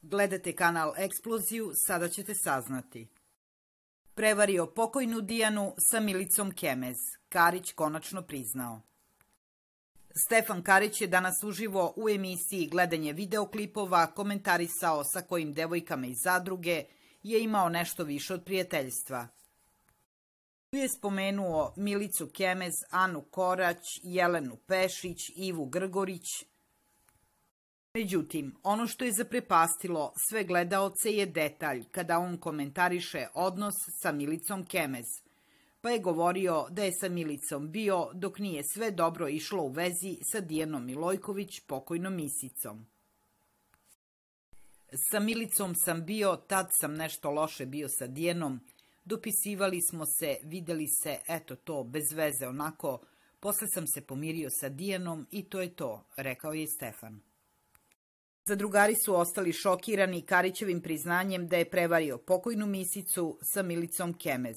Gledate kanal Eksploziju, sada ćete saznati. Prevario pokojnu Dijanu sa Milicom Kemez. Karić konačno priznao. Stefan Karić je danas uživo u emisiji Gledanje videoklipova komentarisao sa kojim devojkama iz zadruge je imao nešto više od prijateljstva. Tu je spomenuo Milicu Kemez, Anu Korać, Jelenu Pešić, Ivu Grgorić. Međutim, ono što je zaprepastilo sve gledaoce je detalj kada on komentariše odnos sa Milicom Kemez, pa je govorio da je sa Milicom bio dok nije sve dobro išlo u vezi sa Dijanom Milojković, pokojnom misicom. Sa Milicom sam bio, tad sam nešto loše bio sa Dijanom, dopisivali smo se, videli se, eto to, bez veze onako, posle sam se pomirio sa Dijanom i to je to, rekao je Stefan. Zadrugari su ostali šokirani Karićevim priznanjem da je prevario pokojnu misicu sa Milicom Kemez.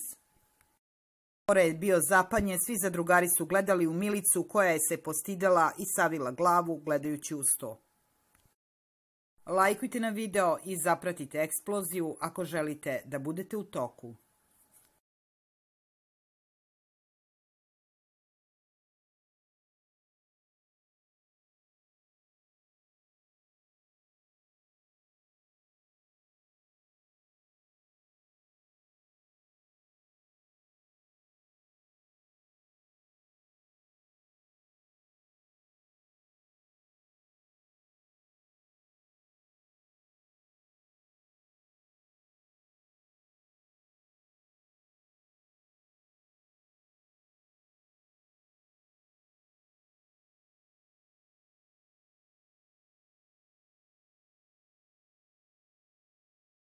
Gore je bio zapanjen, svi zadrugari su gledali u Milicu koja je se postidela i savila glavu gledajući uz to. Lajkujte na video i zapratite Eksploziju ako želite da budete u toku.